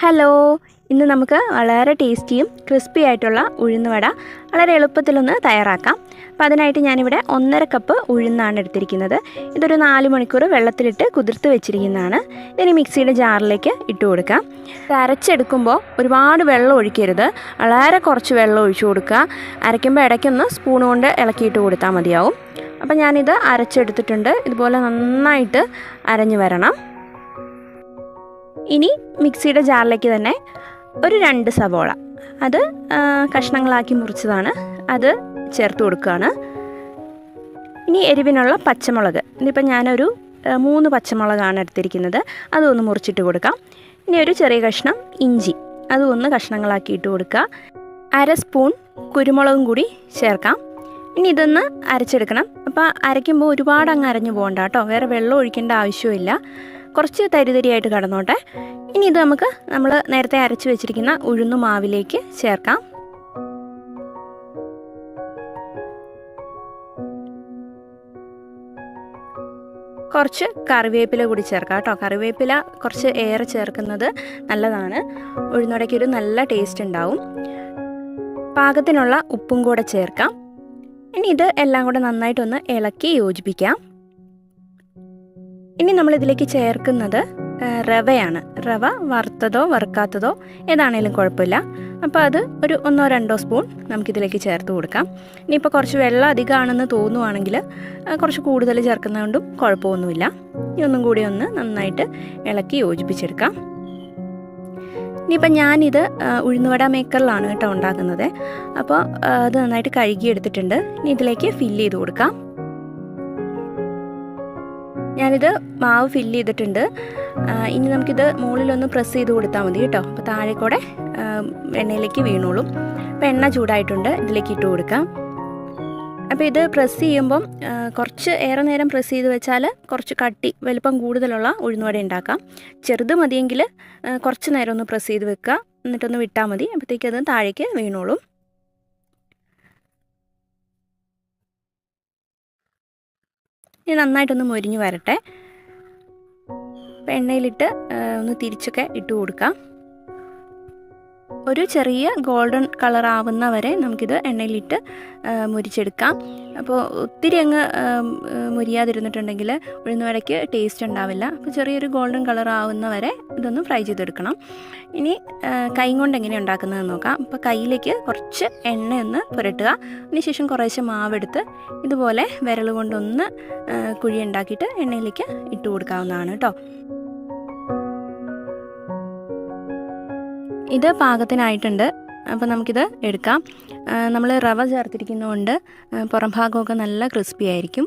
Hello, ഇന്ന് നമുക്ക് വളരെ ടേസ്റ്റിയും ക്രിസ്പി ആയിട്ടുള്ള ഉഴുന്നുവട വളരെ എളുപ്പത്തിലൊന്ന് തയ്യാറാക്കാം. അപ്പോൾ അതിനായിട്ട് ഞാനിവിടെ 1.5 കപ്പ് ഉഴുന്നാണ് എടുത്തിരിക്കുന്നത്. ഇതൊരു 4 മണിക്കൂർ വെള്ളത്തിലിട്ട് കുതിർത്ത് വെച്ചിരിക്കുന്നതാണ്. ഇതിന് മിക്സിയുടെ ജാറിലേക്ക് ഇട്ട് കൊടുക്കാം. ഇത് അരച്ചെടുക്കുമ്പോൾ ഒരുപാട് വെള്ളം ഒഴിക്കരുത്, വളരെ കുറച്ച് വെള്ളം ഒഴിച്ചു കൊടുക്കുക. അരയ്ക്കുമ്പോൾ ഇടയ്ക്കൊന്ന് സ്പൂൺ കൊണ്ട് ഇളക്കിയിട്ട് കൊടുത്താൽ മതിയാവും. അപ്പോൾ ഞാനിത് അരച്ചെടുത്തിട്ടുണ്ട്. ഇതുപോലെ നന്നായിട്ട് അരഞ്ഞു വരണം. ഇനി മിക്സിയുടെ ജാറിലേക്ക് തന്നെ ഒരു 2 സവോള, അത് കഷ്ണങ്ങളാക്കി മുറിച്ചതാണ്, അത് ചേർത്ത് കൊടുക്കുകയാണ്. ഇനി എരിവിനുള്ള പച്ചമുളക്, ഇതിപ്പോൾ ഞാനൊരു 3 പച്ചമുളകാണ് എടുത്തിരിക്കുന്നത്, അതൊന്ന് മുറിച്ചിട്ട് കൊടുക്കാം. ഇനി ഒരു ചെറിയ കഷ്ണം ഇഞ്ചി, അതും കഷ്ണങ്ങളാക്കി ഇട്ട് കൊടുക്കുക. 1/2 സ്പൂൺ കുരുമുളകും കൂടി ചേർക്കാം. ഇനി ഇതൊന്ന് അരച്ചെടുക്കണം. അപ്പോൾ അരയ്ക്കുമ്പോൾ ഒരുപാട് അങ്ങ് അരഞ്ഞു പോകണ്ട കേട്ടോ, വേറെ വെള്ളം ഒഴിക്കേണ്ട ആവശ്യമില്ല, കുറച്ച് തരിതരിയായിട്ട് കിടന്നോട്ടെ. ഇനി ഇത് നമ്മൾ നേരത്തെ അരച്ച് വെച്ചിരിക്കുന്ന ഉഴുന്നു മാവിലേക്ക് ചേർക്കാം. കുറച്ച് കറിവേപ്പില കൂടി ചേർക്കാം കേട്ടോ. കറിവേപ്പില കുറച്ച് ഏറെ ചേർക്കുന്നത് നല്ലതാണ്, ഉഴുന്നുവടയ്ക്ക് ഒരു നല്ല ടേസ്റ്റ് ഉണ്ടാവും. പാകത്തിനുള്ള ഉപ്പും കൂടെ ചേർക്കാം. ഇനി ഇത് എല്ലാം കൂടെ നന്നായിട്ടൊന്ന് ഇളക്കി യോജിപ്പിക്കാം. ഇനി നമ്മളിതിലേക്ക് ചേർക്കുന്നത് റവയാണ്. റവ വറുത്തതോ വറുക്കാത്തതോ ഏതാണേലും കുഴപ്പമില്ല. അപ്പോൾ അത് ഒരു 1-2 സ്പൂൺ നമുക്കിതിലേക്ക് ചേർത്ത് കൊടുക്കാം. ഇനിയിപ്പോൾ കുറച്ച് വെള്ളം അധികമാണെന്ന് തോന്നുവാണെങ്കിൽ കുറച്ച് കൂടുതൽ ചേർക്കുന്നതുകൊണ്ടും കുഴപ്പമൊന്നുമില്ല. ഇനി ഒന്നും കൂടി ഒന്ന് നന്നായിട്ട് ഇളക്കി യോജിപ്പിച്ചെടുക്കാം. ഇനിയിപ്പോൾ ഞാനിത് ഉഴുന്നുവട മേക്കറിലാണ് കേട്ടോ ഉണ്ടാക്കുന്നത്. അപ്പോൾ അത് നന്നായിട്ട് കഴുകിയെടുത്തിട്ടുണ്ട്. ഇനി ഇതിലേക്ക് ഫില്ല് ചെയ്ത് കൊടുക്കാം. ഞാനിത് മാവ് ഫില്ല് ചെയ്തിട്ടുണ്ട്. ഇനി നമുക്കിത് മുകളിലൊന്ന് പ്രസ് ചെയ്ത് കൊടുത്താൽ മതി കേട്ടോ. അപ്പോൾ താഴെ കൂടെ എണ്ണയിലേക്ക് വീണോളും. അപ്പോൾ എണ്ണ ചൂടായിട്ടുണ്ട്, ഇതിലേക്ക് ഇട്ട് കൊടുക്കാം. അപ്പോൾ ഇത് പ്രസ് ചെയ്യുമ്പം കുറച്ച് ഏറെ നേരം പ്രസ് ചെയ്ത് വെച്ചാൽ കുറച്ച് കട്ടി വലിപ്പം കൂടുതലുള്ള ഉഴുന്നുവട ഉണ്ടാക്കാം. ചെറുത് മതിയെങ്കിൽ കുറച്ച് നേരം ഒന്ന് പ്രസ് ചെയ്ത് വെക്കുക, എന്നിട്ടൊന്ന് വിട്ടാൽ മതി. അപ്പോഴത്തേക്ക് അത് താഴേക്ക് വീണോളും. ഇനി നന്നായിട്ടൊന്ന് മൊരിഞ്ഞ് വരട്ടെ. അപ്പോൾ എണ്ണയിലിട്ട് ഒന്ന് തിരിച്ചൊക്കെ ഇട്ട് കൊടുക്കാം. ഒരു ചെറിയ ഗോൾഡൻ കളർ ആവുന്ന വരെ നമുക്കിത് എണ്ണയിലിട്ട് മുരിച്ചെടുക്കാം. അപ്പോൾ ഒത്തിരി അങ്ങ് മുരിയാതിരുന്നിട്ടുണ്ടെങ്കിൽ ഉഴുന്നുവടയ്ക്ക് ടേസ്റ്റ് ഉണ്ടാവില്ല. അപ്പോൾ ചെറിയൊരു ഗോൾഡൻ കളർ ആവുന്ന വരെ ഇതൊന്ന് ഫ്രൈ ചെയ്തെടുക്കണം. ഇനി കൈ കൊണ്ട് എങ്ങനെ ഉണ്ടാക്കുന്നതെന്ന് നോക്കാം. അപ്പോൾ കയ്യിലേക്ക് കുറച്ച് എണ്ണയൊന്ന് പുരട്ടുക. അതിനുശേഷം കുറേശ്ശെ മാവെടുത്ത് ഇതുപോലെ വിരൽ കൊണ്ടൊന്ന് കുഴി ഉണ്ടാക്കിയിട്ട് എണ്ണയിലേക്ക് ഇട്ട് കൊടുക്കാവുന്നതാണ് കേട്ടോ. ഇത് പാകത്തിനായിട്ടുണ്ട്. അപ്പോൾ നമുക്കിത് എടുക്കാം. നമ്മൾ റവ ചേർത്തിരിക്കുന്നതുകൊണ്ട് പുറം ഭാഗമൊക്കെ നല്ല ക്രിസ്പി ആയിരിക്കും.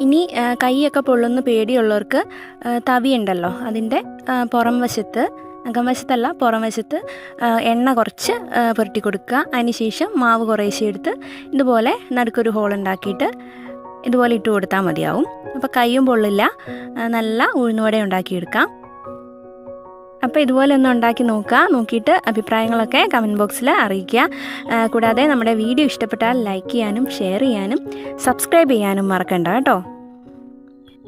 ഇനി കൈയൊക്കെ പൊള്ളുന്ന പേടിയുള്ളവർക്ക് തവി ഉണ്ടല്ലോ, അതിൻ്റെ പുറം വശത്ത്, അകം വശത്തല്ല പുറം വശത്ത് എണ്ണ കുറച്ച് പുരട്ടി കൊടുക്കുക. അതിനുശേഷം മാവ് കുറേശ്ശെ എടുത്ത് ഇതുപോലെ നടുക്കൊരു ഹോൾ ഉണ്ടാക്കിയിട്ട് ഇതുപോലെ ഇട്ട് കൊടുത്താൽ മതിയാവും. അപ്പോൾ കൈയും പൊള്ളില്ല, നല്ല ഉഴുന്നുവട ഉണ്ടാക്കിയെടുക്കാം. അപ്പോൾ ഇതുപോലെ ഒന്ന് ഉണ്ടാക്കി നോക്കുക. നോക്കിയിട്ട് അഭിപ്രായങ്ങളൊക്കെ കമൻറ്റ് ബോക്സിൽ അറിയിക്കുക. കൂടാതെ നമ്മുടെ വീഡിയോ ഇഷ്ടപ്പെട്ടാൽ ലൈക്ക് ചെയ്യാനും ഷെയർ ചെയ്യാനും സബ്സ്ക്രൈബ് ചെയ്യാനും മറക്കണ്ട കേട്ടോ.